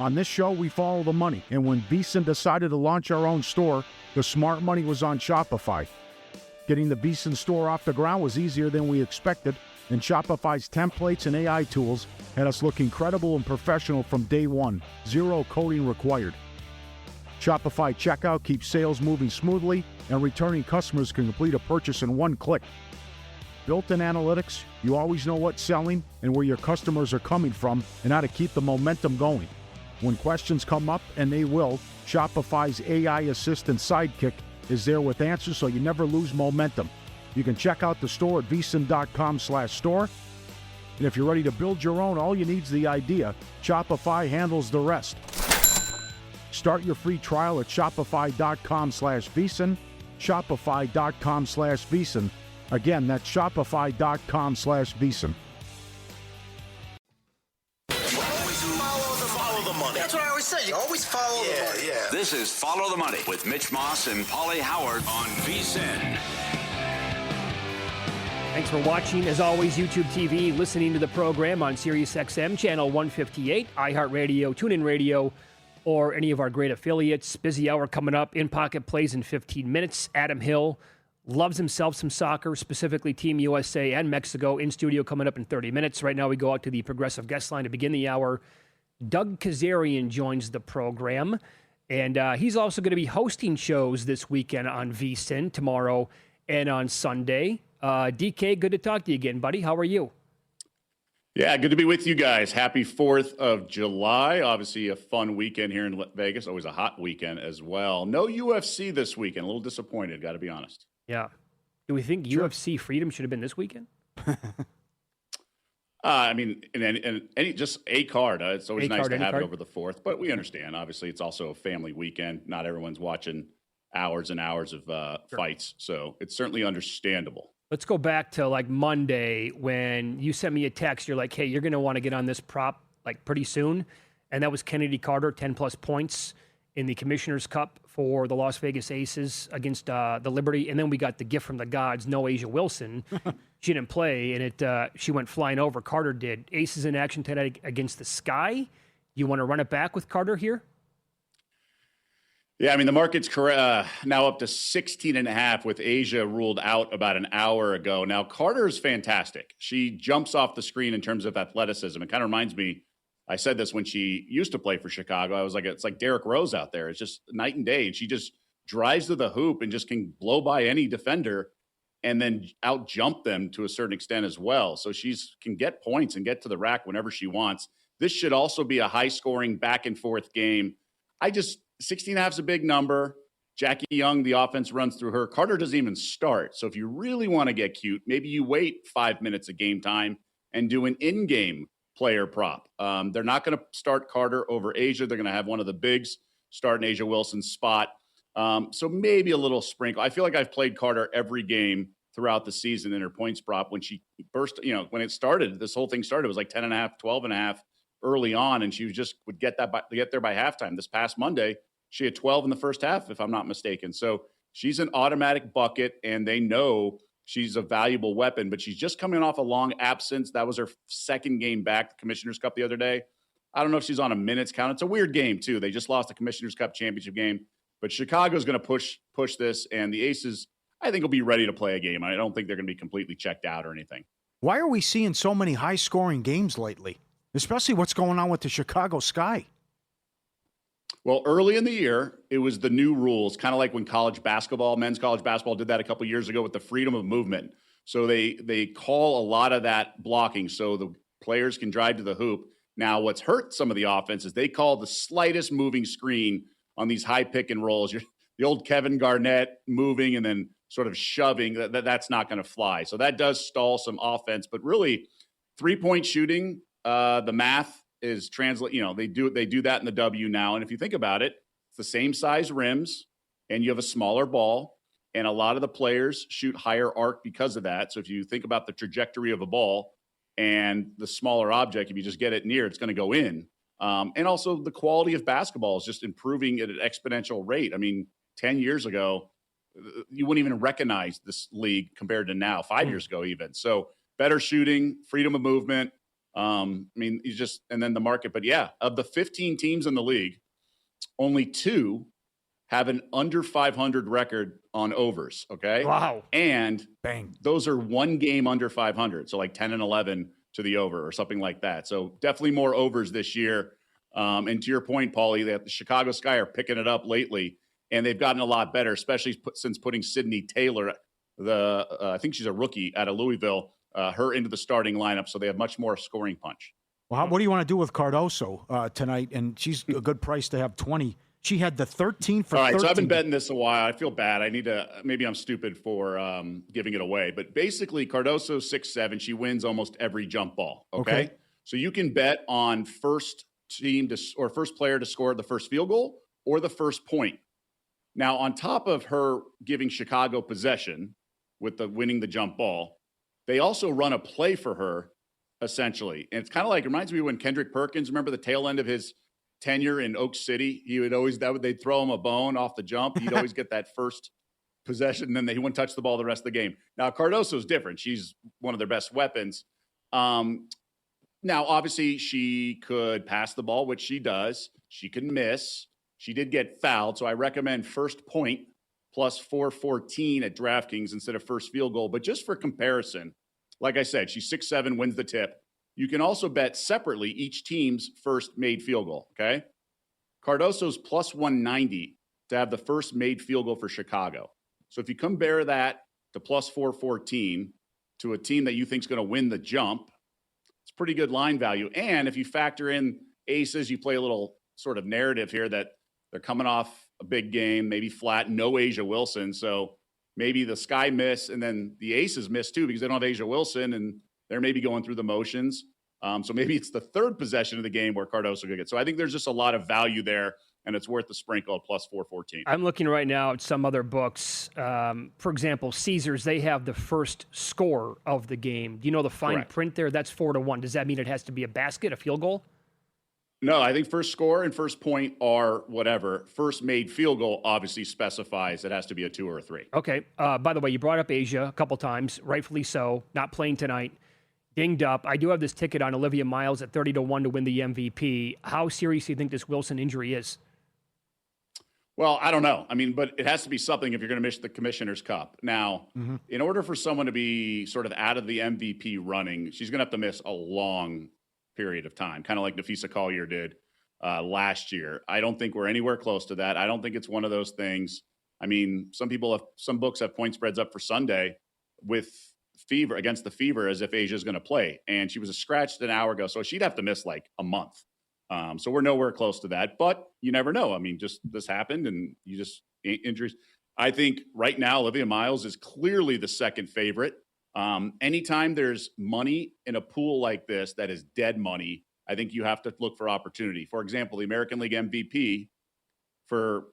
On this show, we follow the money, and when VSiN decided to launch our own store, the smart money was on Shopify. Getting the VSiN store off the ground was easier than we expected, and Shopify's templates and AI tools had us look incredible and professional from day one. Zero coding required. Shopify checkout keeps sales moving smoothly, and returning customers can complete a purchase in one click. Built-in analytics, you always know what's selling and where your customers are coming from and how to keep the momentum going. When questions come up, and they will, Shopify's AI assistant Sidekick is there with answers so you never lose momentum. You can check out the store at vsin.com/store. And if you're ready to build your own, all you need is the idea. Shopify handles the rest. Start your free trial at shopify.com/vsin. Shopify.com/vsin. Again, that's shopify.com/vsin. Follow the money. That's what I always say. You always follow the money. Yeah. This is Follow the Money with Mitch Moss and Pauly Howard on VSiN. Thanks for watching, as always, YouTube TV, listening to the program on SiriusXM, channel 158, iHeartRadio, TuneIn Radio, or any of our great affiliates. Busy hour coming up. In Pocket plays in 15 minutes. Adam Hill loves himself some soccer, specifically Team USA and Mexico. In studio coming up in 30 minutes. Right now we go out to the Progressive guest line to begin the hour. Doug Kezarian joins the program, and he's also going to be hosting shows this weekend on VSiN, tomorrow and on Sunday. DK, good to talk to you again, buddy. How are you? Yeah, good to be with you guys. Happy 4th of July. Obviously a fun weekend here in Vegas. Always a hot weekend as well. No UFC this weekend. A little disappointed, got to be honest. Yeah. Do we think UFC Freedom should have been this weekend? I mean, in any just a card. It's always nice to have it over the 4th, but we understand. Obviously, it's also a family weekend. Not everyone's watching hours and hours of fights, so it's certainly understandable. Let's go back to like Monday when you sent me a text. You're like, hey, you're going to want to get on this prop like pretty soon. And that was Kennedy Carter, 10-plus points in the Commissioner's Cup for the Las Vegas Aces against the Liberty. And then we got the gift from the gods, no Asia Wilson. She didn't play, and she went flying over. Carter did. Aces in action today against the Sky. You want to run it back with Carter here? Yeah, I mean, the market's now up to 16.5 with Asia ruled out about an hour ago. Now, Carter's fantastic. She jumps off the screen in terms of athleticism. It kind of reminds me, I said this when she used to play for Chicago. I was like, it's like Derrick Rose out there. It's just night and day. And she just drives to the hoop and just can blow by any defender and then out jump them to a certain extent as well. So she's can get points and get to the rack whenever she wants. This should also be a high scoring back and forth game. 16.5 is a big number. Jackie Young, the offense runs through her. Carter doesn't even start. So if you really want to get cute, maybe you wait 5 minutes of game time and do an in-game player prop. They're not going to start Carter over Asia. They're going to have one of the bigs start in Asia Wilson's spot. So maybe a little sprinkle. I feel like I've played Carter every game throughout the season in her points prop. When she burst, when it started, this whole thing started, it was like 10.5, 12.5 early on. And she would get there by halftime. This past Monday, she had 12 in the first half, if I'm not mistaken. So she's an automatic bucket, and they know she's a valuable weapon, but she's just coming off a long absence. That was her second game back, the Commissioner's Cup the other day. I don't know if she's on a minutes count. It's a weird game, too. They just lost the Commissioner's Cup championship game. But Chicago's going to push this, and the Aces, I think, will be ready to play a game. I don't think they're going to be completely checked out or anything. Why are we seeing so many high-scoring games lately, especially what's going on with the Chicago Sky? Well, early in the year, it was the new rules, kind of like when men's college basketball did that a couple years ago with the freedom of movement. So they call a lot of that blocking so the players can drive to the hoop. Now, what's hurt some of the offense is they call the slightest moving screen on these high pick and rolls. The old Kevin Garnett moving and then sort of shoving, that's not going to fly. So that does stall some offense. But really, three-point shooting, the math is translate. They do that in the W now. And if you think about it, it's the same size rims, and you have a smaller ball, and a lot of the players shoot higher arc because of that. So if you think about the trajectory of a ball and the smaller object, if you just get it near, it's going to go in. And also the quality of basketball is just improving at an exponential rate. I mean, 10 years ago, you wouldn't even recognize this league compared to now, 5 years ago even. So better shooting, freedom of movement. I mean, and then the market. But yeah, of the 15 teams in the league, only 2 have an under 500 record on overs. Okay. Wow. And Bang. those are 1 game under 500. So like 10 and 11 to the over or something like that. So definitely more overs this year. And to your point, Paulie, that the Chicago Sky are picking it up lately, and they've gotten a lot better, especially since putting Sydney Taylor, I think she's a rookie out of Louisville, her into the starting lineup. So they have much more scoring punch. Well, what do you want to do with Cardoso tonight? And she's a good price to have 20. She had the 13 for 13. All right, so I've been betting this a while. I feel bad. I need to – maybe I'm stupid for giving it away. But basically, Cardoso's 6'7". She wins almost every jump ball, okay? So you can bet on first player to score the first field goal or the first point. Now, on top of her giving Chicago possession with the winning the jump ball, they also run a play for her, essentially. And it's kind of like – it reminds me when Kendrick Perkins, remember the tail end of his – tenure in Oak City, they'd throw him a bone off the jump. He'd always get that first possession, and then he wouldn't touch the ball the rest of the game. Now, Cardoso's different. She's one of their best weapons. Now, obviously, she could pass the ball, which she does. She can miss. She did get fouled, so I recommend first point plus 414 at DraftKings instead of first field goal. But just for comparison, like I said, she's 6'7", wins the tip. You can also bet separately each team's first made field goal, okay? Cardoso's plus 190 to have the first made field goal for Chicago. So if you compare that to plus 414 to a team that you think is going to win the jump, it's pretty good line value. And if you factor in aces, you play a little sort of narrative here that they're coming off a big game, maybe flat, no Asia Wilson. So maybe the Sky miss and then the aces miss too because they don't have Asia Wilson and they're maybe going through the motions. So maybe it's the third possession of the game where Cardoso could get. So I think there's just a lot of value there, and it's worth the sprinkle at plus 414. I'm looking right now at some other books. For example, Caesars, they have the first score of the game. Do you know the fine print there? That's 4-1. Does that mean it has to be a basket, a field goal? No, I think first score and first point are whatever. First made field goal obviously specifies it has to be a 2 or a 3. Okay. By the way, you brought up Asia a couple times, rightfully so, not playing tonight. Dinged up. I do have this ticket on Olivia Miles at 30-1 to win the MVP. How serious do you think this Wilson injury is? Well, I don't know. I mean, but it has to be something if you're going to miss the Commissioner's Cup. Now, in order for someone to be sort of out of the MVP running, she's going to have to miss a long period of time, kind of like Nafisa Collier did last year. I don't think we're anywhere close to that. I don't think it's one of those things. I mean, some books have point spreads up for Sunday with Fever against the Fever as if Asia's going to play. And she was scratched an hour ago. So she'd have to miss like a month. So we're nowhere close to that, but you never know. I mean, just this happened and injuries. I think right now, Olivia Miles is clearly the second favorite. Anytime there's money in a pool like this, that is dead money, I think you have to look for opportunity. For example, the American League MVP for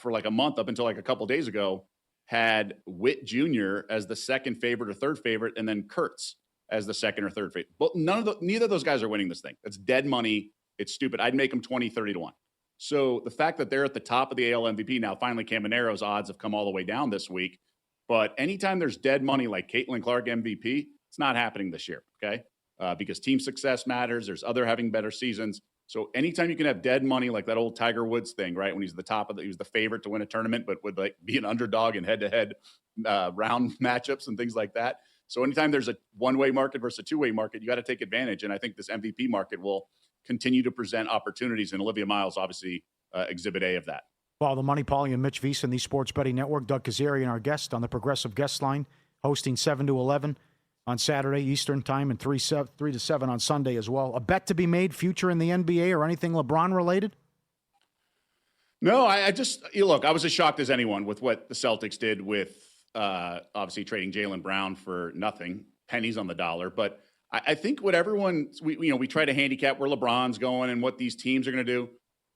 like a month up until like a couple of days ago had Witt Jr. as the second favorite or third favorite, and then Kurtz as the second or third favorite. But neither of those guys are winning this thing. That's dead money. It's stupid. I'd make them 20, 30-1. So the fact that they're at the top of the AL MVP now, finally Camanero's odds have come all the way down this week. But anytime there's dead money like Caitlin Clark MVP, it's not happening this year, okay? Because team success matters. There's other having better seasons. So anytime you can have dead money like that old Tiger Woods thing, right? When he's the top of he was the favorite to win a tournament, but would like be an underdog in head-to-head round matchups and things like that. So anytime there's a one-way market versus a two-way market, you got to take advantage. And I think this MVP market will continue to present opportunities. And Olivia Miles, obviously, exhibit A of that. Follow the Money, Pauly and Mitch VSiN, the Sports Betting Network. Doug Kezarian, our guest on the Progressive Guest Line, hosting 7 to 11 on Saturday Eastern Time and 3 to 7 on Sunday as well. A bet to be made future in the NBA or anything LeBron related? No, I just look. I was as shocked as anyone with what the Celtics did with obviously trading Jaylen Brown for nothing, pennies on the dollar. But I think what everyone we try to handicap where LeBron's going and what these teams are going to do.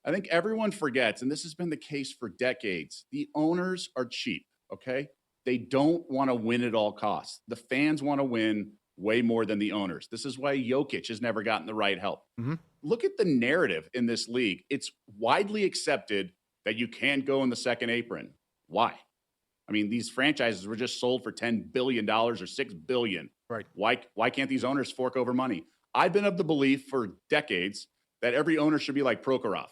I think everyone forgets, and this has been the case for decades, the owners are cheap, okay? They don't want to win at all costs. The fans want to win way more than the owners. This is why Jokic has never gotten the right help. Mm-hmm. Look at the narrative in this league. It's widely accepted that you can't go in the second apron. Why? I mean, these franchises were just sold for $10 billion or $6 billion. Right. Why can't these owners fork over money? I've been of the belief for decades that every owner should be like Prokhorov.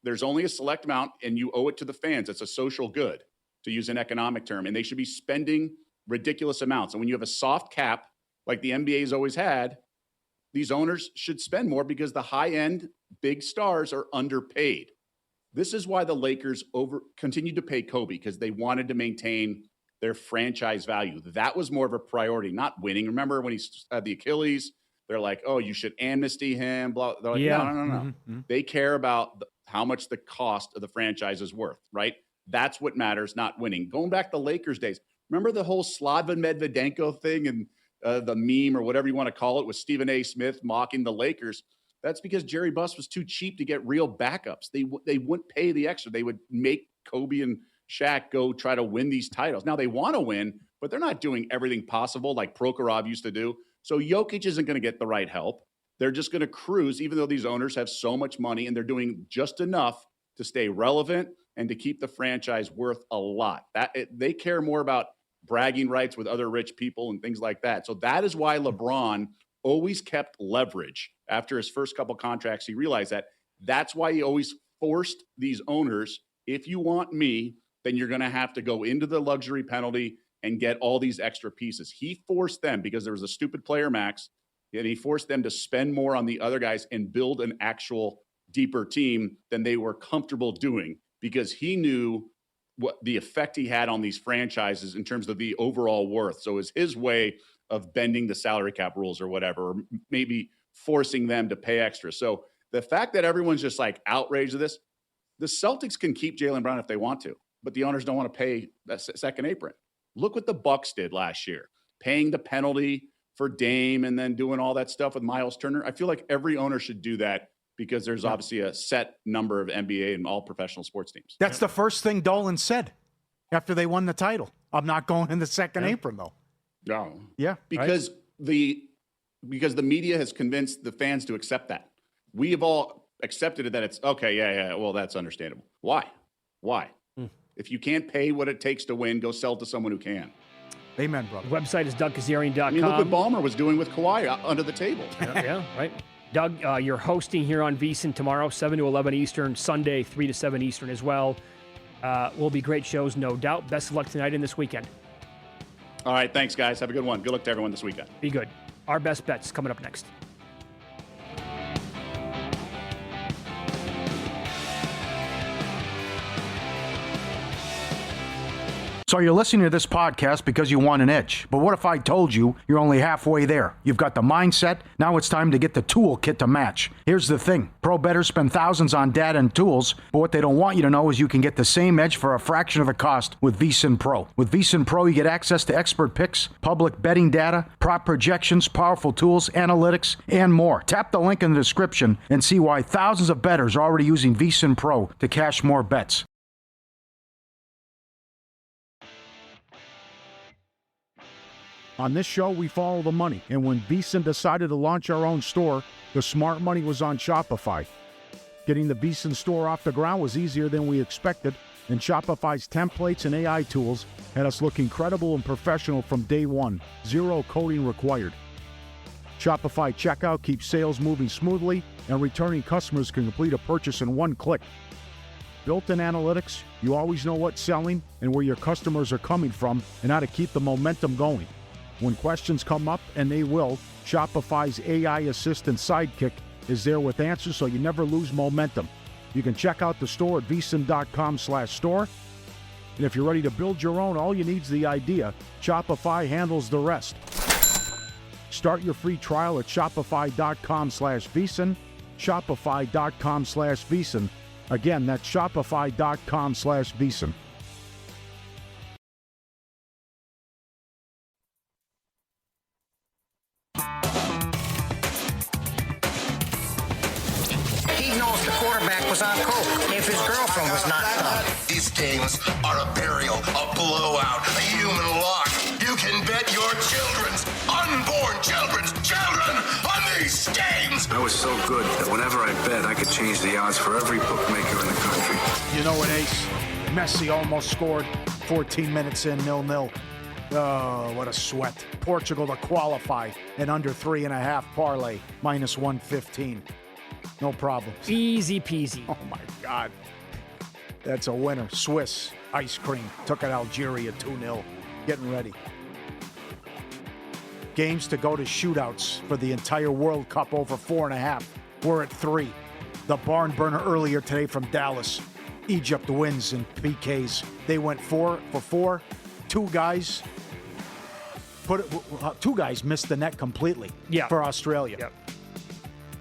There's only a select amount, and you owe it to the fans. It's a social good, to use an economic term, and they should be spending ridiculous amounts. And when you have a soft cap, like the NBA has always had, these owners should spend more because the high-end big stars are underpaid. This is why the Lakers continued to pay Kobe, because they wanted to maintain their franchise value. That was more of a priority, not winning. Remember when he had the Achilles? They're like, oh, you should amnesty him. Blah. They're like, no. Mm-hmm. They care about how much the cost of the franchise is worth, right? That's what matters, not winning. Going back to the Lakers days, remember the whole Slava Medvedenko thing and the meme or whatever you want to call it with Stephen A. Smith mocking the Lakers? That's because Jerry Buss was too cheap to get real backups. They wouldn't pay the extra. They would make Kobe and Shaq go try to win these titles. Now they want to win, but they're not doing everything possible like Prokhorov used to do. So Jokic isn't going to get the right help. They're just going to cruise, even though these owners have so much money, and they're doing just enough to stay relevant and to keep the franchise worth a lot. They care more about bragging rights with other rich people and things like that. So that is why LeBron always kept leverage. After his first couple contracts, he realized that. That's why he always forced these owners, if you want me, then you're going to have to go into the luxury penalty and get all these extra pieces. He forced them, because there was a stupid player max, and he forced them to spend more on the other guys and build an actual deeper team than they were comfortable doing, because he knew what the effect he had on these franchises in terms of the overall worth. So it was his way of bending the salary cap rules or whatever, or maybe forcing them to pay extra. So the fact that everyone's just like outraged of this, the Celtics can keep Jaylen Brown if they want to, but the owners don't want to pay that second apron. Look what the Bucks did last year, paying the penalty for Dame and then doing all that stuff with Miles Turner. I feel like every owner should do that, because there's obviously a set number of NBA and all professional sports teams. That's the first thing Dolan said after they won the title. I'm not going in the second apron, though. No. Yeah. Because the media has convinced the fans to accept that. We have all accepted it that it's okay. Yeah. Well, that's understandable. Why? If you can't pay what it takes to win, go sell to someone who can. Amen, brother. The website is DougKazarian.com. I mean, look what Ballmer was doing with Kawhi under the table. Yeah, right. Doug, you're hosting here on VSiN tomorrow, 7 to 11 Eastern, Sunday, 3 to 7 Eastern as well. Will be great shows, no doubt. Best of luck tonight and this weekend. All right, thanks, guys. Have a good one. Good luck to everyone this weekend. Be good. Our best bets coming up next. So you're listening to this podcast because you want an edge. But what if I told you you're only halfway there? You've got the mindset. Now it's time to get the toolkit to match. Here's the thing. Pro bettors spend thousands on data and tools, but what they don't want you to know is you can get the same edge for a fraction of the cost with VSiN Pro. With VSiN Pro, you get access to expert picks, public betting data, prop projections, powerful tools, analytics, and more. Tap the link in the description and see why thousands of bettors are already using VSiN Pro to cash more bets. On this show, we follow the money, and when VSiN decided to launch our own store, the smart money was on Shopify. Getting the VSiN store off the ground was easier than we expected, and Shopify's templates and AI tools had us look incredible and professional from day one. Zero coding required. Shopify checkout keeps sales moving smoothly, and returning customers can complete a purchase in one click. Built-in analytics, you always know what's selling and where your customers are coming from and how to keep the momentum going. When questions come up, and they will, Shopify's AI assistant Sidekick is there with answers so you never lose momentum. You can check out the store at vsin.com/store. And if you're ready to build your own, all you need is the idea. Shopify handles the rest. Start your free trial at shopify.com/vsin. Shopify.com/vsin. Again, that's shopify.com/vsin. Was on coke if his girlfriend was not done. These games are a burial, a blowout, a human lock. You can bet your children's unborn children on these games. I was so good that whenever I bet, I could change the odds for every bookmaker in the country. You know what, Ace? Messi almost scored 14 minutes in, 0-0. Oh, what a sweat. Portugal to qualify and under 3.5 parlay, -115. No problem. Easy peasy. Oh, my God. That's a winner. Swiss ice cream. Took at Algeria 2-0. Getting ready. Games to go to shootouts for the entire World Cup over 4.5. We're at 3. The barn burner earlier today from Dallas. Egypt wins in PKs. They went 4 for 4. Two guys missed the net completely for Australia. Yep.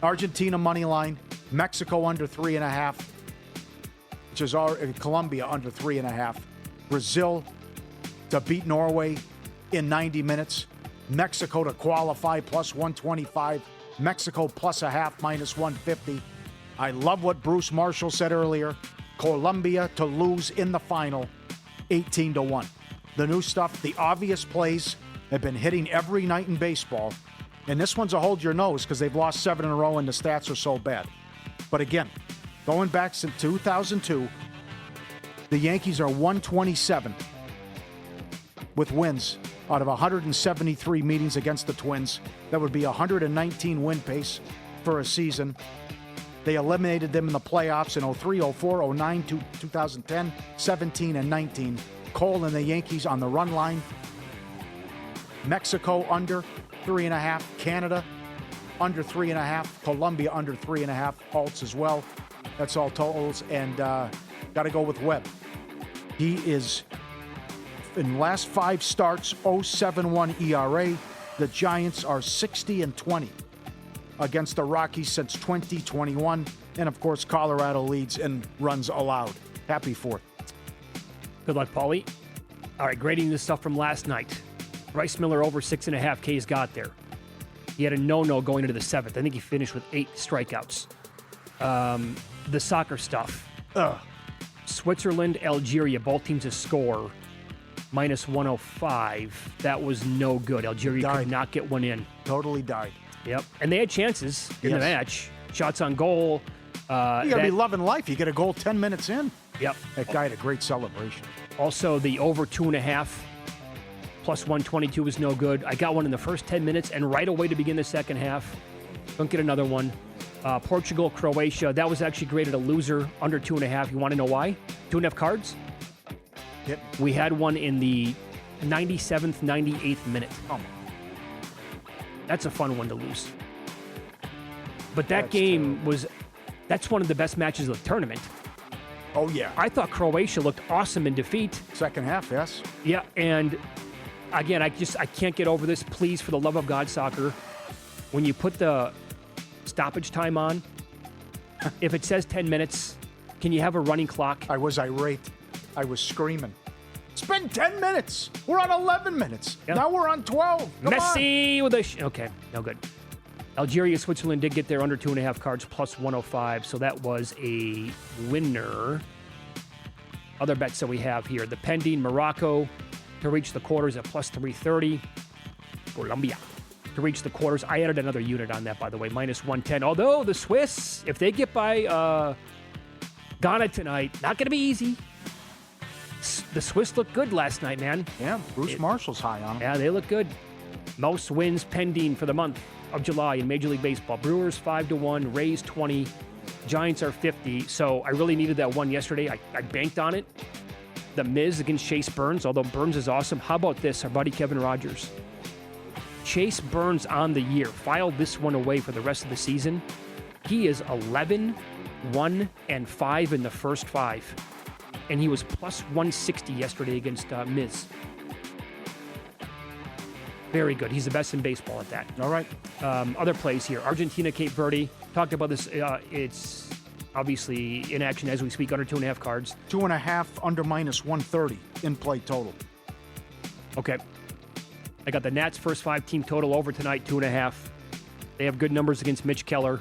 Argentina money line, Mexico under 3.5, which is Colombia under 3.5. Brazil to beat Norway in 90 minutes. Mexico to qualify +125. Mexico +0.5 -150. I love what Bruce Marshall said earlier. Colombia to lose in the final, 18-1. The new stuff, the obvious plays have been hitting every night in baseball. And this one's a hold your nose because they've lost 7 in a row and the stats are so bad. But again, going back since 2002, the Yankees are 127 with wins out of 173 meetings against the Twins. That would be 119 win pace for a season. They eliminated them in the playoffs in 03, 04, 09, 2010, 17, and 19. Cole and the Yankees on the run line. Mexico under 3.5. Canada under 3.5. Colombia under 3.5. Alts as well. That's all totals. And got to go with Webb. He is, in the last 5 starts, 0.71 ERA. The Giants are 60-20 against the Rockies since 2021. And, of course, Colorado leads in runs allowed. Happy 4th. Good luck, Paulie. All right, grading this stuff from last night. Bryce Miller over 6.5 Ks got there. He had a no-no going into the 7th. I think he finished with 8 strikeouts. The soccer stuff. Switzerland, Algeria, both teams to score -105. That was no good. Algeria could not get one in. Totally died. Yep. And they had chances in the match. Shots on goal. You got to be loving life. You get a goal 10 minutes in. Yep. That guy had a great celebration. Also, the over 2.5 +122 was no good. I got one in the first 10 minutes and right away to begin the second half. Don't get another one. Portugal, Croatia. That was actually graded a loser under 2.5. You want to know why? 2.5 cards? Yep. We had one in the 97th, 98th minute. Oh, that's a fun one to lose. But that game that's one of the best matches of the tournament. Oh, yeah. I thought Croatia looked awesome in defeat. Second half, yes. Yeah, and again, I can't get over this. Please, for the love of God, soccer, when you put the stoppage time on, if it says 10 minutes, can you have a running clock? I was irate. I was screaming. It's been 10 minutes. We're on 11 minutes. Yeah. Now we're on 12. Come Messi with a... okay, no good. Algeria, Switzerland did get there under 2.5 cards, +105, so that was a winner. Other bets that we have here. The pending Morocco to reach the quarters at +330. Colombia to reach the quarters. I added another unit on that, by the way, -110. Although the Swiss, if they get by Ghana tonight, not going to be easy. The Swiss looked good last night, man. Yeah, Bruce Marshall's high on them. Yeah, they look good. Most wins pending for the month of July in Major League Baseball. Brewers 5-1, Rays 20, Giants are 50. So I really needed that one yesterday. I banked on it. The Miz against Chase Burns, although Burns is awesome. How about this, our buddy Kevin Rogers? Chase Burns on the year. Filed this one away for the rest of the season. He is 11, 1, and 5 in the first 5. And he was +160 yesterday against Miz. Very good. He's the best in baseball at that. All right. Other plays here. Argentina, Cape Verde. Talked about this. It's obviously in action as we speak, under 2.5 cards. 2.5 under -130 in play total. Okay. I got the Nats first 5 team total over tonight, 2.5. They have good numbers against Mitch Keller.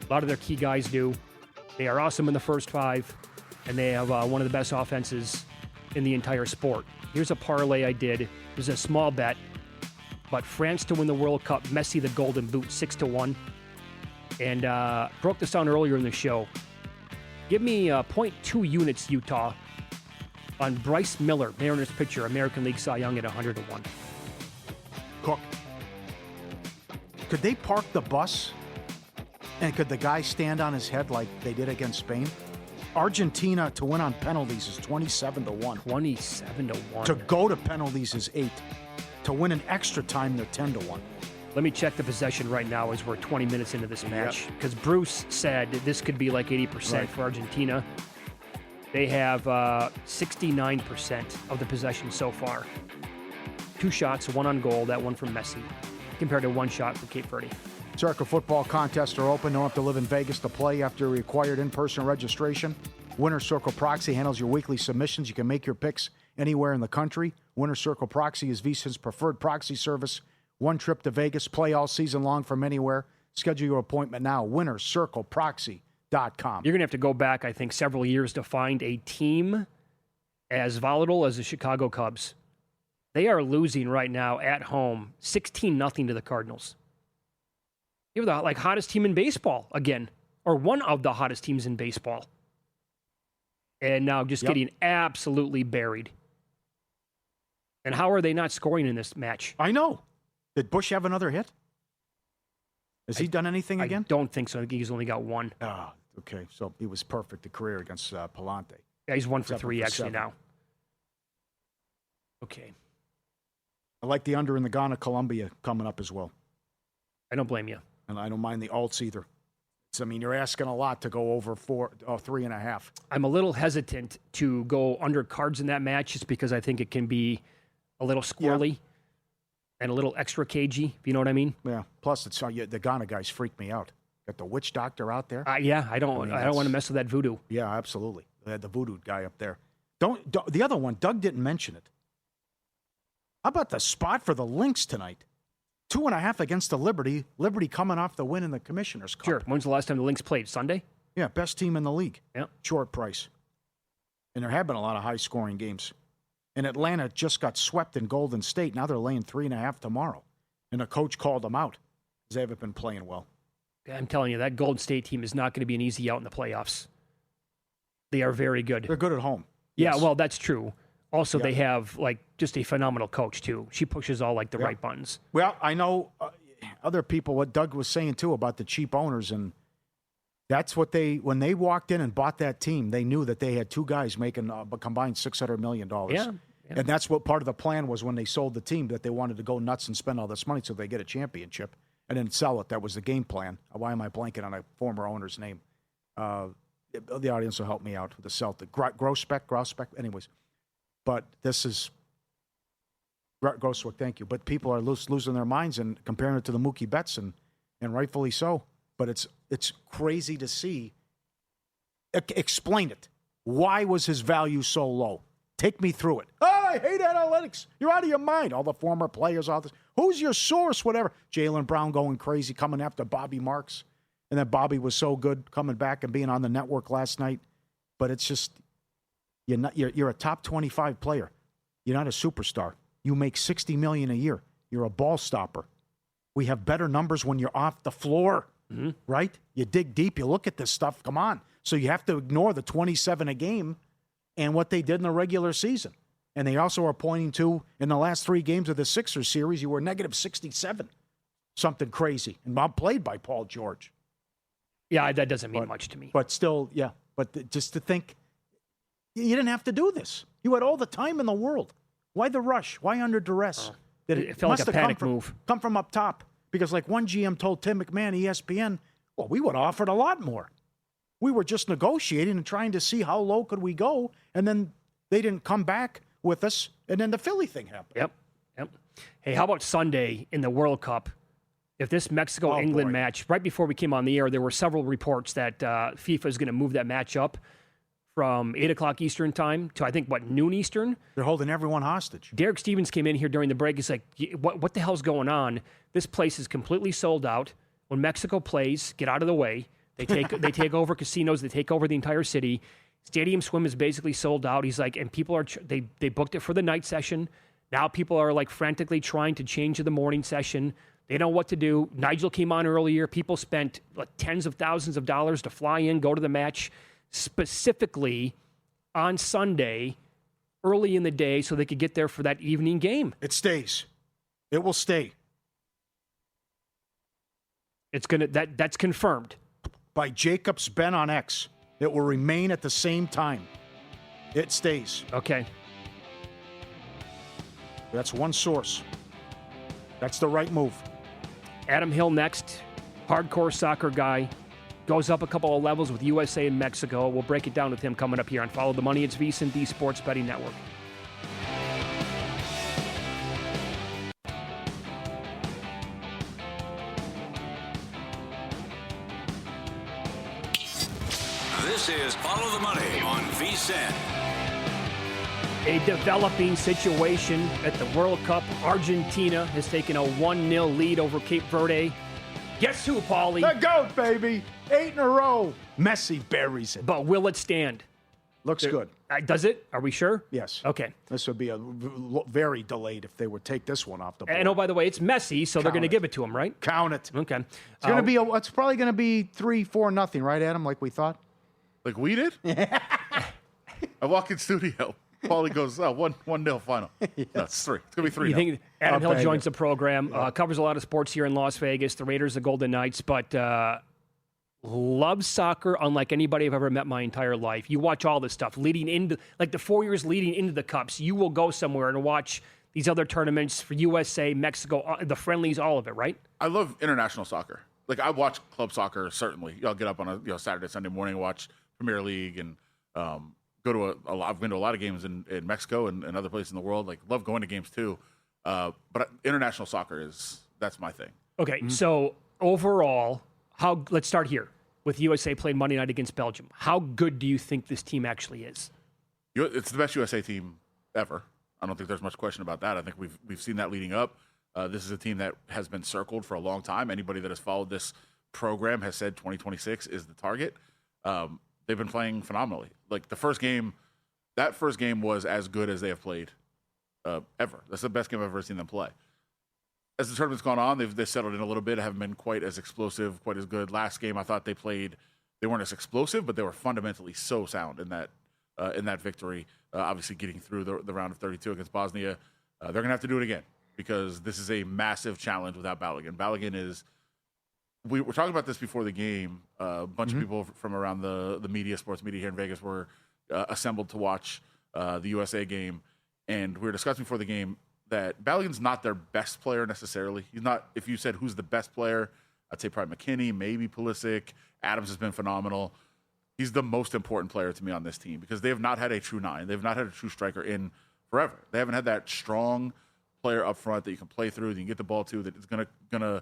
A lot of their key guys do. They are awesome in the first 5, and they have one of the best offenses in the entire sport. Here's a parlay I did. This is a small bet. But France to win the World Cup, Messi the Golden Boot, 6-1. And broke this down earlier in the show. Give me 0.2 units, Utah, on Bryce Miller, Mariners pitcher, American League Cy Young at 100 to 1. Cook. Could they park the bus? And could the guy stand on his head like they did against Spain? Argentina to win on penalties is 27 to 1. 27 to 1. To go to penalties is 8. To win an extra time, they're 10 to 1. Let me check the possession right now as we're 20 minutes into this match. Because Bruce said that this could be like 80% for Argentina. They have 69% of the possession so far. 2 shots, 1 on goal, that one from Messi, compared to 1 shot for Cape Verde. Circa football contests are open. Don't have to live in Vegas to play after required in-person registration. Winner's Circle Proxy handles your weekly submissions. You can make your picks anywhere in the country. Winner's Circle Proxy is VSiN's preferred proxy service. 1 trip to Vegas, play all season long from anywhere. Schedule your appointment now. WinnerCircleProxy.com. You're going to have to go back, I think, several years to find a team as volatile as the Chicago Cubs. They are losing right now at home 16-0 to the Cardinals. You're the hottest team in baseball again, or one of the hottest teams in baseball. And now just getting absolutely buried. And how are they not scoring in this match? I know. Did Bush have another hit? Has he done anything again? I don't think so. I think he's only got 1. Ah, okay. So he was perfect, the career against Palante. Yeah, he's 1 for 3 for actually 7. now. Okay. I like the under in the Ghana-Colombia coming up as well. I don't blame you. And I don't mind the alts either. You're asking a lot to go over 3.5. I'm a little hesitant to go under cards in that match just because I think it can be a little squirrely and a little extra cagey, if you know what I mean. Yeah. Plus, the Ghana guys freak me out. Got the witch doctor out there. I don't want to mess with that voodoo. Yeah, absolutely. They had the voodoo guy up there. The other one, Doug didn't mention it. How about the spot for the Lynx tonight? 2.5 against the Liberty. Liberty coming off the win in the Commissioner's Cup. Sure. When's the last time the Lynx played? Sunday? Yeah, best team in the league. Yeah. Short price. And there have been a lot of high-scoring games. And Atlanta just got swept in Golden State. Now they're laying 3.5 tomorrow. And the coach called them out because they haven't been playing well. I'm telling you, that Golden State team is not going to be an easy out in the playoffs. They are very good. They're good at home. Yeah, Yes. well, that's true. Also, they have just a phenomenal coach too. She pushes all the right buttons. Well, I know other people, what Doug was saying too about the cheap owners, and that's what when they walked in and bought that team, they knew that they had 2 guys making a combined $600 million. Yeah. And that's what part of the plan was when they sold the team, that they wanted to go nuts and spend all this money so they get a championship and then sell it. That was the game plan. Why am I blanking on a former owner's name? The audience will help me out with the Celtic. Grospec, anyways. But this is Grosswick, thank you. But people are losing their minds and comparing it to the Mookie Betts, and rightfully so. But it's crazy to see. Explain it. Why was his value so low? Take me through it. Oh, I hate analytics. You're out of your mind. All the former players, all this. Who's your source? Whatever. Jaylen Brown going crazy, coming after Bobby Marks. And then Bobby was so good coming back and being on the network last night. But it's just, you're a top 25 player. You're not a superstar. You make $60 million a year. You're a ball stopper. We have better numbers when you're off the floor, right? You dig deep. You look at this stuff. Come on. So you have to ignore the 27 a game and what they did in the regular season. And they also are pointing to, in the last 3 games of the Sixers series, you were negative 67. Something crazy. And played by Paul George. Yeah, that doesn't mean much to me. But still, yeah. But just to think, you didn't have to do this. You had all the time in the world. Why the rush? Why under duress? It felt like a panic move. Come from up top. Because like one GM told Tim McMahon, ESPN, well, we would have offered a lot more. We were just negotiating and trying to see how low could we go. And then they didn't come back with us. And then the Philly thing happened. Yep. Hey, how about Sunday in the World Cup? If this Mexico-England match, right before we came on the air, there were several reports that FIFA is going to move that match up from 8 o'clock Eastern time to, I think, noon Eastern? They're holding everyone hostage. Derek Stevens came in here during the break. He's like, what the hell's going on? This place is completely sold out. When Mexico plays, get out of the way. They take over casinos. They take over the entire city. Stadium Swim is basically sold out. He's like, and people are, they booked it for the night session. Now people are like frantically trying to change to the morning session. They don't know what to do. Nigel came on earlier. People spent tens of thousands of dollars to fly in, go to the match, specifically on Sunday early in the day so they could get there for that evening game. It stays. It will stay. That's confirmed. By Jacobs Ben on X. It will remain at the same time. It stays. Okay. That's one source. That's the right move. Adam Hill next. Hardcore soccer guy. Goes up a couple of levels with USA and Mexico. We'll break it down with him coming up here on Follow the Money. It's VSiN, the Sports Betting Network. This is Follow the Money on VSiN. A developing situation at the World Cup. Argentina has taken a 1-0 lead over Cape Verde. Guess who, Pauly? The GOAT, baby. 8 in a row. Messi buries it. But will it stand? Looks good. Does it? Are we sure? Yes. Okay. This would be very delayed if they would take this one off the board. And oh, by the way, it's Messi, so they're going to give it to him, right? Count it. Okay. It's going to be. It's probably going to be 3-4-0, right, Adam? Like we thought. Like we did? I walk in studio. Paulie goes, 1-0 final. No, it's 3. It's going to be 3. You think Adam Hill bang joins it. the program, covers a lot of sports here in Las Vegas, the Raiders, the Golden Knights, but loves soccer unlike anybody I've ever met my entire life. You watch all this stuff leading into, like the 4 years leading into the Cups. You will go somewhere and watch these other tournaments for USA, Mexico, the friendlies, all of it, right? I love international soccer. Like I watch club soccer, certainly. I'll get up on a Saturday, Sunday morning, watch Premier League, and go to I've been to a lot of games in Mexico and other places in the world. Like love going to games too. But international soccer that's my thing. Okay, so overall, let's start here with USA playing Monday night against Belgium. How good do you think this team actually is? It's the best USA team ever. I don't think there's much question about that. I think we've seen that leading up. This is a team that has been circled for a long time. Anybody that has followed this program has said 2026 is the target. They've been playing phenomenally. Like that first game was as good as they have played ever. That's the best game I've ever seen them play. As the tournament's gone on, they've settled in a little bit. Haven't been quite as explosive, quite as good. Last game, I thought they weren't as explosive, but they were fundamentally so sound in that victory. Obviously, getting through the round of 32 against Bosnia, they're gonna have to do it again because this is a massive challenge without Balogun. Balogun is. We were talking about this before the game. A bunch of people from around the sports media here in Vegas were assembled to watch the USA game, and we were discussing before the game that Balogun's not their best player necessarily. He's not. If you said who's the best player, I'd say probably McKinney, maybe Pulisic. Adams has been phenomenal. He's the most important player to me on this team because they have not had a true 9. They've not had a true striker in forever. They haven't had that strong player up front that you can play through, that you can get the ball to, that is gonna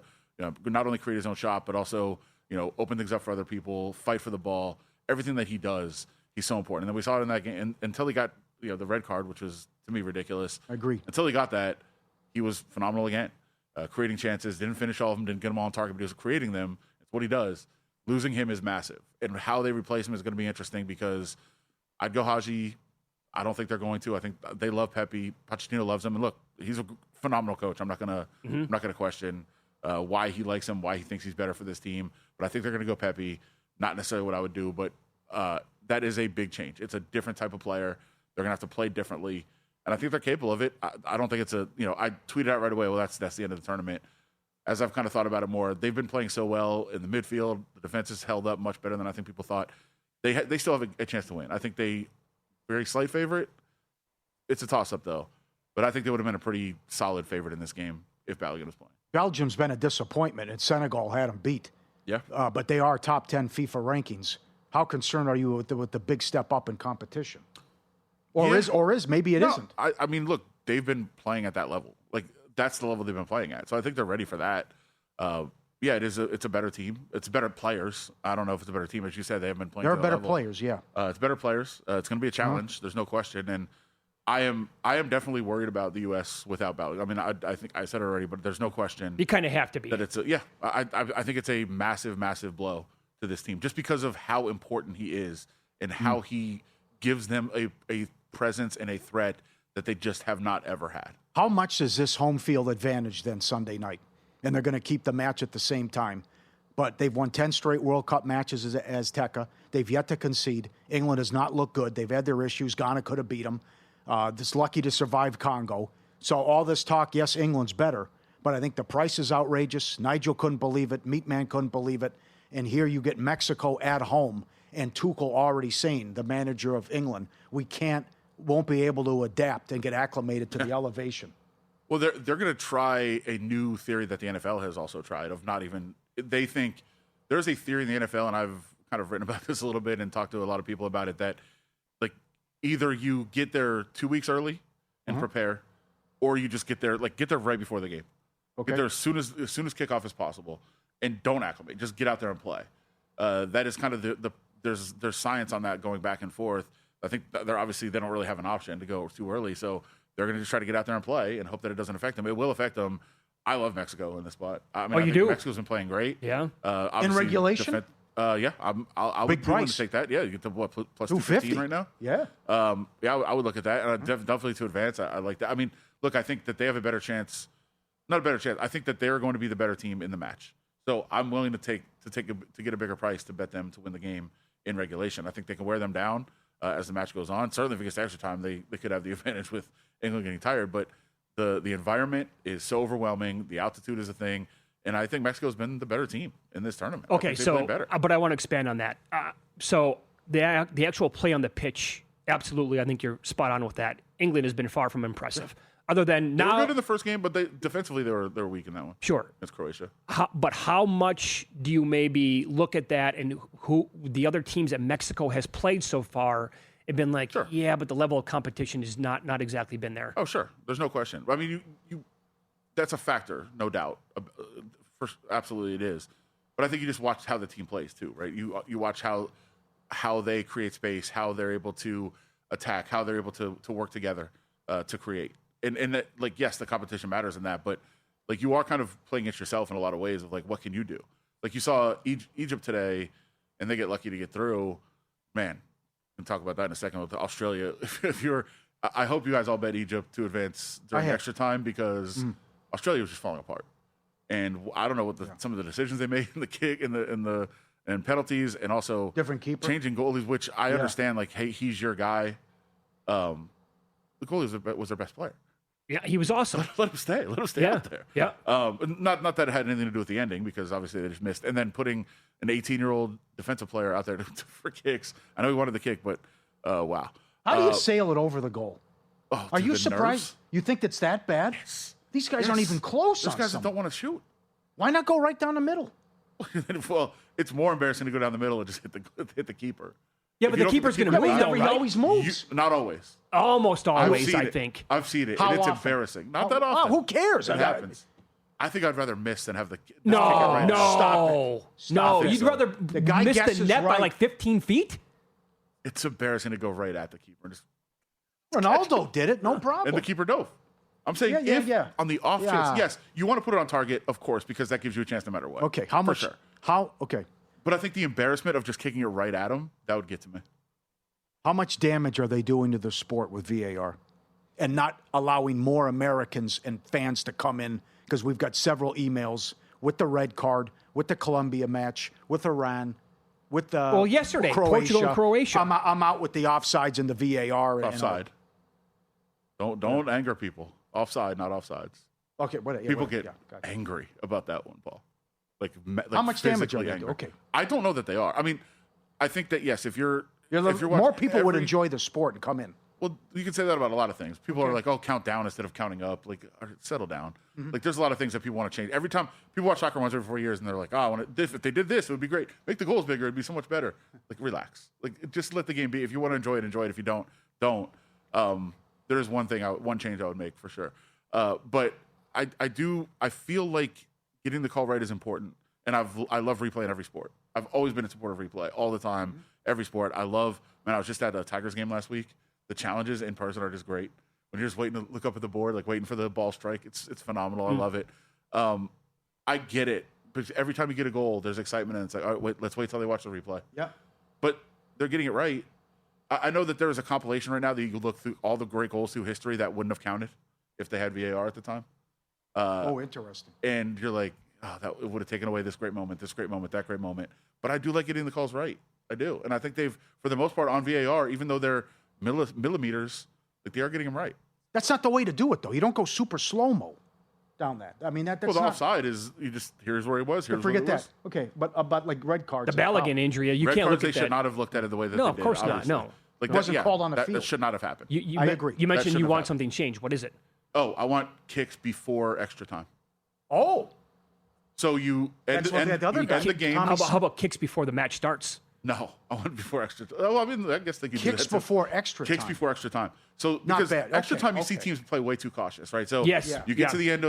not only create his own shot, but also open things up for other people, fight for the ball. Everything that he does, he's so important. And then we saw it in that game until he got the red card, which was to me ridiculous. I agree. Until he got that, he was phenomenal again, creating chances. Didn't finish all of them, didn't get them all on target, but he was creating them. It's what he does. Losing him is massive, and how they replace him is going to be interesting because I'd go Haji. I don't think they're going to. I think they love Pepe. Pochettino loves him, and look, he's a phenomenal coach. I'm not gonna question why he likes him, why he thinks he's better for this team. But I think they're going to go Pepe. Not necessarily what I would do, but that is a big change. It's a different type of player. They're going to have to play differently, and I think they're capable of it. I don't think it's I tweeted out right away, well, that's the end of the tournament. As I've kind of thought about it more, they've been playing so well in the midfield. The defense has held up much better than I think people thought. They still have a chance to win. I think they very slight favorite. It's a toss-up, though. But I think they would have been a pretty solid favorite in this game if Balogun was playing. Belgium's been a disappointment, and Senegal had them beat. Yeah. But they are top 10 FIFA rankings. How concerned are you with the big step up in competition? Or is maybe it isn't? I mean, look, they've been playing at that level. Like, that's the level they've been playing at. So I think they're ready for that. It's a better team. It's better players. I don't know if it's a better team. As you said, they haven't been playing. They're better players, yeah. It's better players. It's going to be a challenge. There's no question. And I am definitely worried about the U.S. without Balogun. I mean, I think I said it already, but there's no question. You kind of have to be. That it's I think it's a massive, massive blow to this team just because of how important he is and how he gives them a presence and a threat that they just have not ever had. How much is this home field advantage then Sunday night? And they're going to keep the match at the same time. But they've won 10 straight World Cup matches as Azteca. They've yet to concede. England has not looked good. They've had their issues. Ghana could have beat them. Just lucky to survive Congo. So all this talk, yes, England's better, but I think the price is outrageous. Nigel couldn't believe it. Meatman couldn't believe it. And here you get Mexico at home, and Tuchel already saying, the manager of England, won't be able to adapt and get acclimated to the elevation. Well, they're going to try a new theory that the NFL has also tried of not even – they think – there's a theory in the NFL, and I've kind of written about this a little bit and talked to a lot of people about it, that like either you get there 2 weeks early and prepare, or you just get there right before the game. Okay. Get there as soon as kickoff is possible, and don't acclimate. Just get out there and play. That is kind of there's science on that going back and forth. I think they don't really have an option to go too early, so they're going to just try to get out there and play and hope that it doesn't affect them. It will affect them. I love Mexico in this spot. I mean, I think do? Mexico's been playing great. Yeah. In regulation? Yeah. I'll Big be willing price. to take that. Yeah, you get to plus 250 215 right now. Yeah. I would look at that, and definitely to advance. I like that. I mean, look, I think that they have a better chance. Not a better chance. I think that they're going to be the better team in the match. So I'm willing to get a bigger price to bet them to win the game in regulation. I think they can wear them down as the match goes on. Certainly, if it gets to extra time, they could have the advantage with England getting tired. But the environment is so overwhelming. The altitude is a thing. And I think Mexico's been the better team in this tournament. Okay, so, better. but I want to expand on that. So the actual play on the pitch, absolutely, I think you're spot on with that. England has been far from impressive. Other than they now, were good in the first game, but defensively they were weak in that one. Sure, it's Croatia. But how much do you maybe look at that and who the other teams that Mexico has played so far have been like? Sure. Yeah, but the level of competition has not exactly been there. Oh, sure, there's no question. I mean, you that's a factor, no doubt. Absolutely, it is. But I think you just watch how the team plays too, right? You watch how they create space, how they're able to attack, how they're able to work together to create. And that, like, yes, the competition matters in that, but like you are kind of playing it yourself in a lot of ways of like, what can you do? Like you saw Egypt today, and they get lucky to get through. Man, we can talk about that in a second with Australia. I hope you guys all bet Egypt to advance during extra time because Australia was just falling apart, and I don't know what some of the decisions they made in the kick and penalties, and also different keeper changing goalies, which I understand. Like, hey, he's your guy. The goalie was their best player. Yeah, he was awesome. Let him stay. Let him stay out there. Yeah. Not that it had anything to do with the ending, because obviously they just missed. And then putting an 18-year-old defensive player out there for kicks. I know he wanted the kick, but wow. How do you sail it over the goal? Are you surprised? Nerves? You think it's that bad? Yes. These guys aren't even close. Those guys don't want to shoot. Why not go right down the middle? Well, it's more embarrassing to go down the middle and just hit the keeper. Yeah, but the keeper's going to move, though, He right? always moves. Not always. Almost always, I think. I've seen it, How and it's often? embarrassing. Not that often. Who cares? It happens. I think I'd rather miss than have the kick it No, right no, Stop it. You'd rather guy miss the guesses net by right. like 15 feet? It's embarrassing to go right at the keeper. Just Ronaldo did it, no problem. and the keeper dove. I'm saying on the off chance, yes, you want to put it on target, of course, because that gives you a chance no matter what. Okay, how much? For sure. Okay. But I think the embarrassment of just kicking it right at him, that would get to me. How much damage are they doing to the sport with VAR and not allowing more Americans and fans to come in? Because we've got several emails with the red card, with the Colombia match, with Iran, with the yesterday, Croatia. Portugal and Croatia. I'm out with the offsides and the VAR. Offside. Don't anger people. Offside, not offsides. Okay, people get angry about that one, Paul. Like how much damage are physically they angry. doing? Okay. I don't know that they are. I mean, I think that, yes, if you're more people would enjoy the sport and come in. Well, you can say that about a lot of things. People are like, "Oh, count down instead of counting up." Like, settle down. Like, there's a lot of things that people want to change. Every time people watch soccer once every 4 years, and they're like, "Oh, if they did this, it would be great. Make the goals bigger, it'd be so much better." Like, relax. Like, just let the game be. If you want to enjoy it, enjoy it. If you don't. There is one change I would make for sure. But I feel like getting the call right is important, and I love replay in every sport. I've always been a supporter of replay all the time, every sport. I was just at a Tigers game last week. The challenges in person are just great. When you're just waiting to look up at the board, like waiting for the ball strike, it's phenomenal. I love it. I get it, but every time you get a goal, there's excitement, and it's like, all right, let's wait till they watch the replay. Yeah, but they're getting it right. I know that there is a compilation right now that you could look through all the great goals through history that wouldn't have counted if they had VAR at the time. Interesting. And you're like, that would have taken away this great moment, that great moment. But I do like getting the calls right. I do. And I think they've, for the most part, on VAR, even though they're millimeters, Like, they are getting them right. That's not the way to do it, though. You don't go super slow-mo down that. I mean, that's Well, the not... offside is you just, here's where he was, here's Forget where he that. was. Okay, but like red cards. The Balogun injury, you Red can't cards, look at they that. should not have looked at it the way that No, they of did. course not, obviously. no. Like, It wasn't called on the that field. should not have happened. I agree. You mentioned shouldn't you have want happened. something changed. What is it? Oh, I want kicks before extra time. Oh. So you end, That's what the other guy- the game. Tommy- How about kicks before the match starts? No, I want before extra time. Oh, I mean, I guess they could do Kicks that too. before extra Kicks time. before extra time. So Not because bad. extra Okay, time, you see okay. teams play way too cautious, right? So Yes. Yeah. you get Yeah. to the end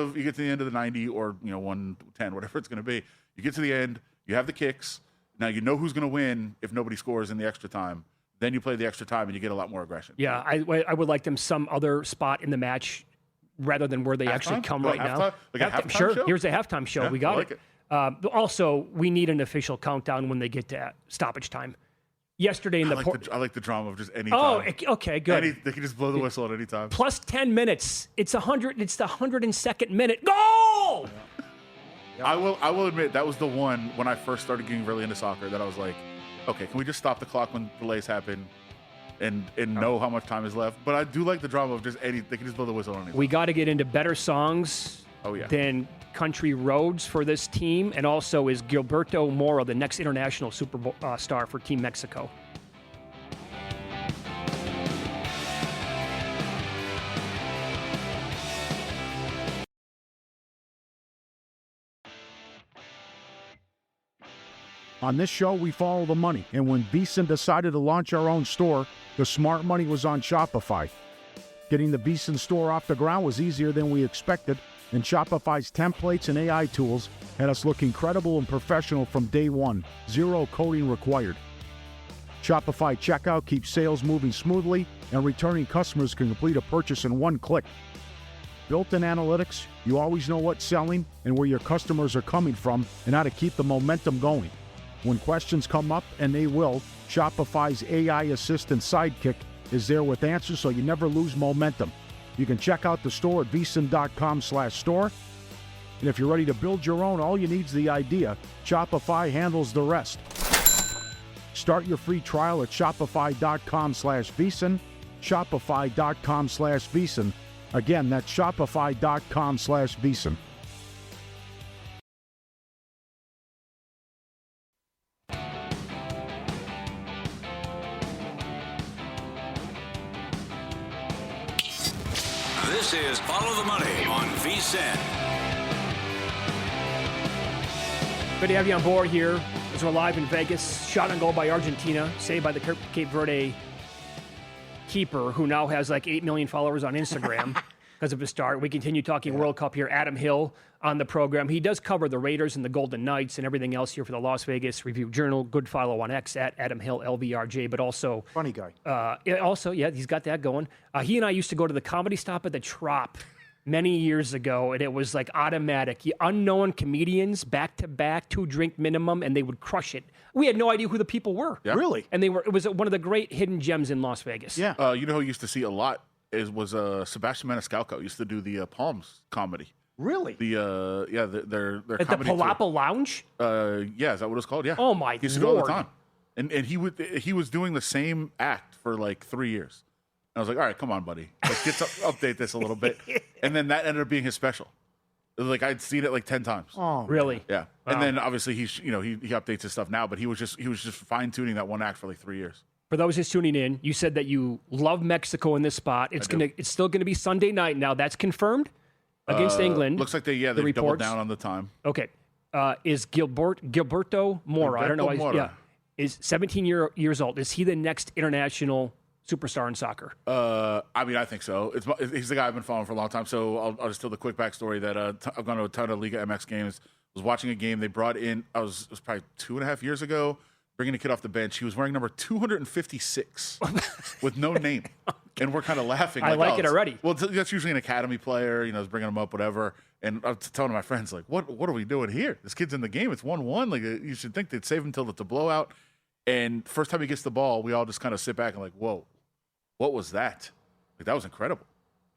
of the 90 or 110, whatever it's going to be. You get to the end. You have the kicks. Now you know who's going to win if nobody scores in the extra time. Then you play the extra time and you get a lot more aggression. Yeah, I would like them some other spot in the match rather than where they actually Halftime? come Oh, right now. halftime? Like a halftime sure. show? Here's a halftime show. Yeah, We got I like it. Also, we need an official countdown when they get to stoppage time. Yesterday in I the like the drama of just any Oh, time. okay, good. They can just blow the whistle at any time. Plus 10 minutes. It's 100. It's the 102nd minute. Goal! I will admit that was the one when I first started getting really into soccer that I was like, okay, can we just stop the clock when delays happen and know how much time is left? But I do like the drama of just they can just blow the whistle on anything. We got to get into better songs than Country Roads for this team. And also, is Gilberto Mora the next international star for Team Mexico? On this show, we follow the money, and when VEASAN decided to launch our own store, the smart money was on Shopify. Getting the VEASAN store off the ground was easier than we expected, and Shopify's templates and AI tools had us look incredible and professional from day one. Zero coding required. Shopify checkout keeps sales moving smoothly, and returning customers can complete a purchase in one click. Built-in analytics, you always know what's selling and where your customers are coming from and how to keep the momentum going. When questions come up, and they will, Shopify's AI assistant Sidekick is there with answers so you never lose momentum. You can check out the store at VEASAN.com/store. And if you're ready to build your own, all you need is the idea. Shopify handles the rest. Start your free trial at Shopify.com/VEASAN. Shopify.com/VEASAN. Again, that's Shopify.com/VEASAN. This is Follow the Money on VSiN. Good to have you on board here as we're live in Vegas. Shot on goal by Argentina, saved by the Cape Verde keeper, who now has like 8 million followers on Instagram because of his start. We continue talking World Cup here. Adam Hill on the program. He does cover the Raiders and the Golden Knights and everything else here for the Las Vegas Review-Journal. Good follow on X at Adam Hill, LVRJ, but also... Funny guy. He's got that going. He and I used to go to the Comedy Stop at the Trop many years ago, and it was like automatic. Unknown comedians, back-to-back, 2-drink minimum, and they would crush it. We had no idea who the people were. Yeah. Really? And it was one of the great hidden gems in Las Vegas. Yeah. You know who used to see a lot was Sebastian Maniscalco. Used to do the Palms comedy. Really? Their At the comedy tour. Palapa Lounge? Yeah, is that what it's called? Yeah. Oh, my He used to do it all the Lord. time. And he was doing the same act for like 3 years. And I was like, all right, come on, buddy. Like, update this a little bit. And then that ended up being his special. It was like I'd seen it like 10 times. Oh, Really? Yeah. Wow. And then obviously he updates his stuff now, but he was just fine tuning that one act for like 3 years. For those just tuning in, you said that you love Mexico in this spot. It's still gonna be Sunday night now. That's confirmed against England. Looks like they doubled reports. down on the time. Okay. Is Gilberto Mora? I don't know. Gilberto Mora. Yeah, is 17 years old. Is he the next international superstar in soccer? I mean, I think so. He's the guy I've been following for a long time. So I'll just tell the quick backstory that I've gone to a ton of Liga MX games. Was watching a game they brought in. It was probably 2.5 years ago. Bringing a kid off the bench. He was wearing number 256 with no name. And we're kind of laughing. I like it already. Well, that's usually an academy player, is bringing him up, whatever. And I'm telling my friends, like, what are we doing here? This kid's in the game. It's 1-1. Like, you should think they'd save him until it's a blowout. And first time he gets the ball, we all just kind of sit back and like, whoa, what was that? Like, that was incredible.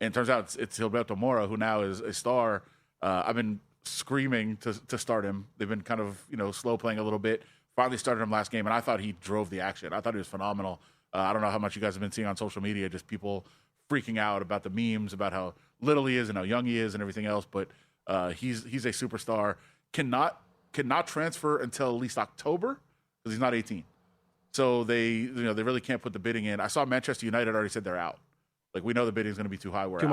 And it turns out it's Gilberto Mora, who now is a star. I've been screaming to start him. They've been kind of, slow playing a little bit. Finally started him last game, and I thought he drove the action. I thought he was phenomenal. I don't know how much you guys have been seeing on social media, just people freaking out about the memes about how little he is and how young he is and everything else. But he's a superstar. Cannot transfer until at least October because he's not 18. So they really can't put the bidding in. I saw Manchester United already said they're out. Like, we know the bidding is going to be too high. We're too out.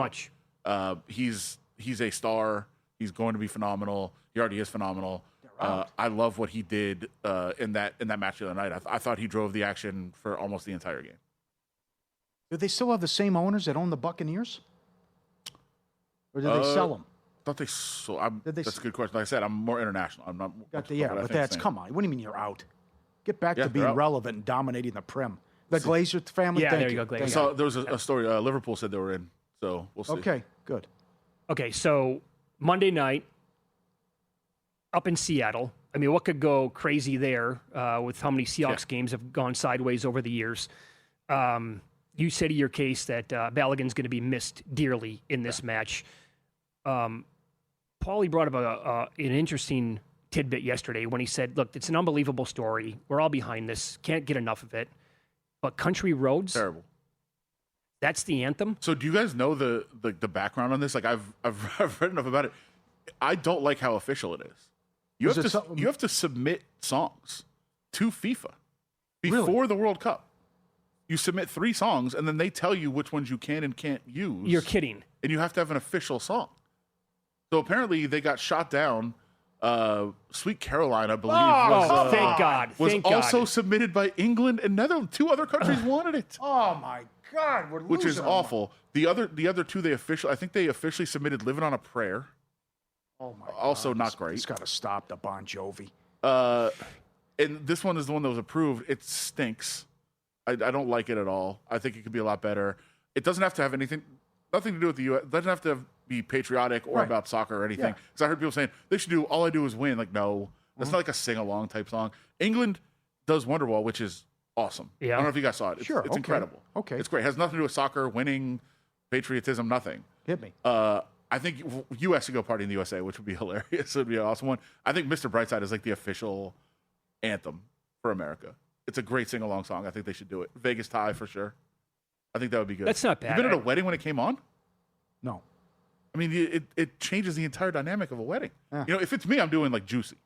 much. He's a star. He's going to be phenomenal. He already is phenomenal. I love what he did in that match the other night. I thought he drove the action for almost the entire game. Do they still have the same owners that own the Buccaneers? Or did they sell them? I thought they sold. That's a good question. Like I said, I'm more international. I'm not. Come on. What do you mean you're out? Get back to being out. relevant and dominating the Prem. The Glazer family. Yeah, Thank there you go, Glazer. So there was a story. Liverpool said they were in. So we'll see. Okay, good. Okay, so Monday night up in Seattle. I mean, what could go crazy there with how many Seahawks games have gone sideways over the years? You say to your case that Balogun's going to be missed dearly in this match. Pauly brought up an interesting tidbit yesterday when he said, look, it's an unbelievable story. We're all behind this. Can't get enough of it. But Country Roads, terrible. That's the anthem. So do you guys know the background on this? Like, I've read enough about it. I don't like how official it is. You have to submit songs to FIFA before the World Cup. You submit 3 songs, and then they tell you which ones you can and can't use. You're kidding. And you have to have an official song. So apparently they got shot down. Sweet Caroline, I believe, thank God. was also submitted by England and Netherlands. 2 other countries wanted it. Oh my God, we're losing. Which is awful. The other 2 I think they officially submitted "Living on a Prayer." Oh my God. Also not great. It's got to stop the Bon Jovi. And this one is the one that was approved. It stinks. I don't like it at all. I think it could be a lot better. It doesn't have to have nothing to do with the U.S. It doesn't have to be patriotic or about soccer or anything. Because I heard people saying they should do all I do is win. Like, no, that's not like a sing-along type song. England does Wonderwall, which is awesome. Yeah. I don't know if you guys saw it. It's incredible. Okay. It's great. It has nothing to do with soccer, winning, patriotism, nothing. Hit me. I think U.S. should go party in the USA, which would be hilarious. It would be an awesome one. I think Mr. Brightside is like the official anthem for America. It's a great sing-along song. I think they should do it. Vegas tie for sure. I think that would be good. That's not bad. You been at a wedding when it came on? No. I mean, it changes the entire dynamic of a wedding. You know, if it's me, I'm doing like Juicy.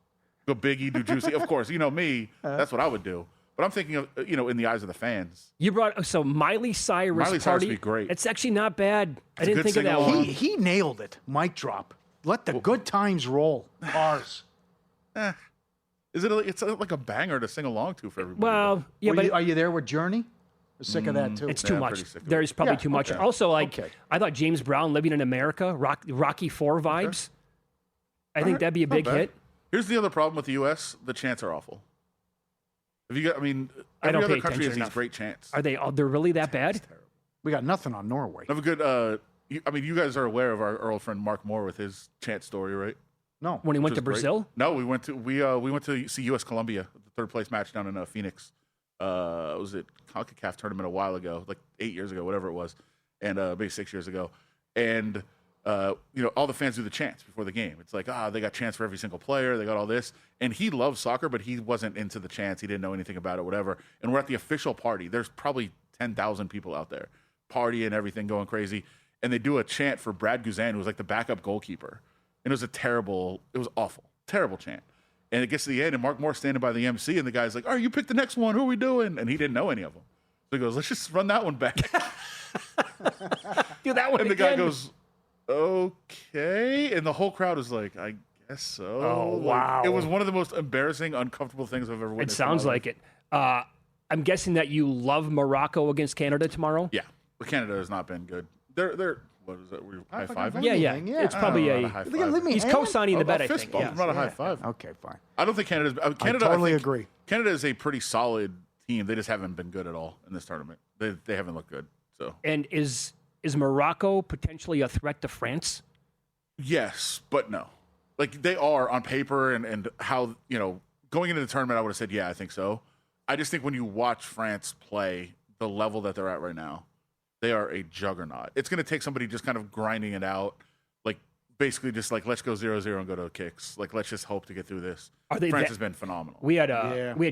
Go Biggie, do Juicy. Of course, you know me. That's what I would do. But I'm thinking of, in the eyes of the fans. You brought Miley Cyrus party. Would be great. It's actually not bad. I didn't think of that one. He nailed it. Mic drop. Let the good times roll. Ours. Is it? It's like a banger to sing along to for everybody. Well, yeah, but are you there with Journey? We're sick of that too. It's too much. There's probably too much. Also, I thought James Brown, Living in America, Rocky IV vibes. I think that'd be a big hit. Here's the other problem with the U.S. The chants are awful. Every other country has these great chants. They're really that bad? We got nothing on Norway. I have a good. You guys are aware of our old friend Mark Moore with his chant story, right? No. When he went to Brazil? Great. No, we went to see U.S. Colombia, the third place match down in Phoenix. Was it CONCACAF tournament a while ago, like 8 years ago, whatever it was, and maybe 6 years ago. And all the fans do the chants before the game. It's like, they got chants for every single player. They got all this. And he loves soccer, but he wasn't into the chants. He didn't know anything about it, whatever. And we're at the official party. There's probably 10,000 people out there partying, everything going crazy. And they do a chant for Brad Guzan, who was like the backup goalkeeper. And it was awful, terrible chant. And it gets to the end, and Mark Moore's standing by the MC, and the guy's like, all right, you pick the next one. Who are we doing? And he didn't know any of them. So he goes, let's just run that one back. Do that one And the again. guy goes, okay. And the whole crowd is like, I guess so. Oh, wow. It was one of the most embarrassing, uncomfortable things I've ever witnessed. It sounds like it. I'm guessing that you love Morocco against Canada tomorrow? Yeah. But Canada has not been good. They're what is that? Were you high-fiving? Yeah. It's probably he's co-signing the bet, I fist think. bump, Yeah. not a high five. Okay, fine. I don't think Canada's. Canada, I totally agree. Canada is a pretty solid team. They just haven't been good at all in this tournament. They haven't looked good. So. And is Morocco potentially a threat to France? Yes, but no. Like, they are on paper and how, going into the tournament, I would have said, yeah, I think so. I just think when you watch France play the level that they're at right now, they are a juggernaut. It's going to take somebody just kind of grinding it out, like basically just like, let's go 0-0 and go to kicks. Like, let's just hope to get through this. France has been phenomenal. We had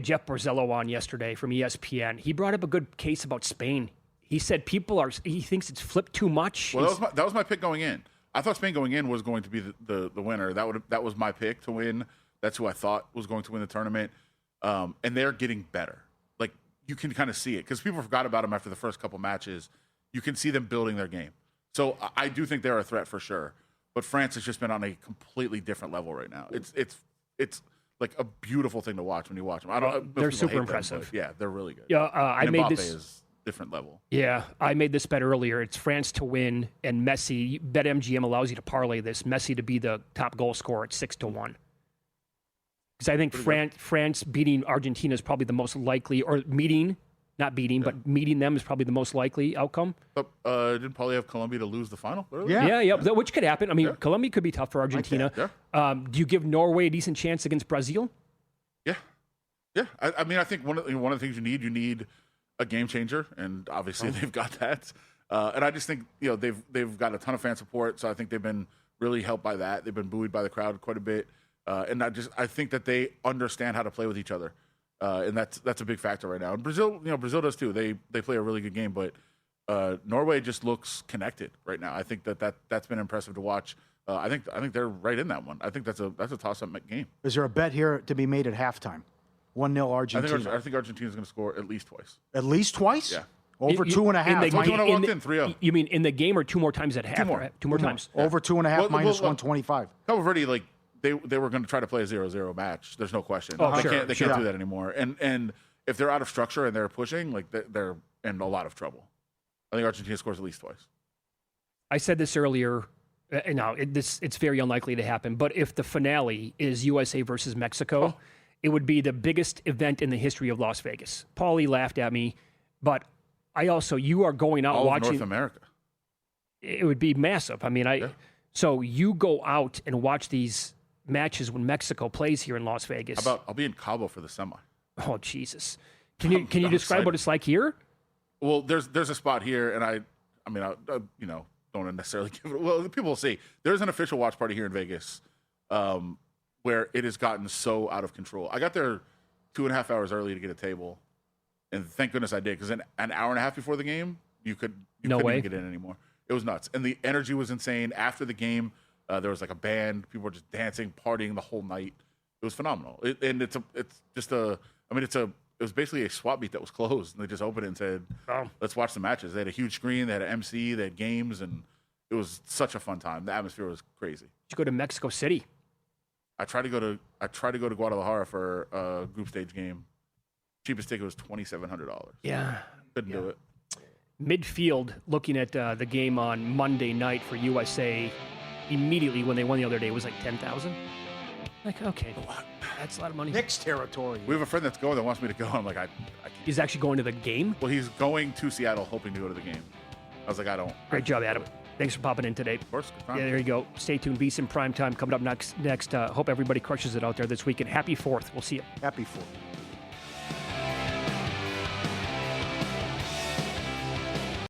Jeff Borzello on yesterday from ESPN. He brought up a good case about Spain. He said he thinks it's flipped too much. Well, that was my pick going in. I thought Spain going in was going to be the winner. That was my pick to win. That's who I thought was going to win the tournament. And they're getting better. Like, you can kind of see it because people forgot about them after the first couple matches. You can see them building their game. So I do think they're a threat for sure. But France has just been on a completely different level right now. It's like a beautiful thing to watch when you watch them. They're super impressive. Yeah, they're really good. Yeah, I made Mbappe this. is different level. Yeah, I made this bet earlier. It's France to win and Messi. BetMGM allows you to parlay this. Messi to be the top goal scorer at 6-1. Because I think France beating Argentina is probably the most likely, or meeting them is probably the most likely outcome. But didn't Pauly have Colombia to lose the final? Yeah, which could happen. I mean, Colombia could be tough for Argentina. Do you give Norway a decent chance against Brazil? Yeah. I mean, I think one of the things you need a game changer, and obviously they've got that. And I just think they've got a ton of fan support, so I think they've been really helped by that. They've been buoyed by the crowd quite a bit, and I think that they understand how to play with each other. And that's a big factor right now. And Brazil does too. They play a really good game, but Norway just looks connected right now. I think that's been impressive to watch. I think they're right in that one. I think that's a toss-up game. Is there a bet here to be made at halftime? 1-0 Argentina. I think Argentina's going to score at least twice. At least twice? Yeah. Over 2.5. 3-0. You mean in the game or two more times at half? Two more times. Yeah. Over 2.5 minus 125. Cabo Verde, they were going to try to play a 0-0 match. There's no question. They can't do that anymore. And if they're out of structure and they're pushing, they're in a lot of trouble. I think Argentina scores at least twice. I said this earlier. It's very unlikely to happen. But if the finale is USA versus Mexico, it would be the biggest event in the history of Las Vegas. Paulie laughed at me, but you are going out watching North America. It would be massive. I mean, so you go out and watch these matches when Mexico plays here in Las Vegas. I'll be in Cabo for the semi. Oh Jesus! Can you describe excited. What it's like here? Well, there's a spot here, and I don't necessarily give it. Well, people will see. There's an official watch party here in Vegas, where it has gotten so out of control. I got there 2.5 hours early to get a table, and thank goodness I did, because an hour and a half before the game, you couldn't even get in anymore. It was nuts, and the energy was insane. After the game, there was like a band. People were just dancing, partying the whole night. It was phenomenal. It was basically a swap meet that was closed, and they just opened it and said, let's watch the matches. They had a huge screen, they had an MC, they had games, and it was such a fun time. The atmosphere was crazy. Did you go to Mexico City? I tried to go to Guadalajara for a group stage game. Cheapest ticket was $2,700. Yeah. Couldn't do it. Midfield, looking at the game on Monday night for USA, immediately when they won the other day, it was like 10,000. Like, okay, that's a lot of money. Nick's territory. We have a friend that's going that wants me to go. I'm like, I can't. He's actually going to the game? Well, he's going to Seattle hoping to go to the game. I was like, I don't. Great job, Adam. Thanks for popping in today. Of course. Yeah, there you go. Stay tuned. VSiN Primetime coming up next. Hope everybody crushes it out there this weekend. Happy 4th. We'll see you. Happy 4th.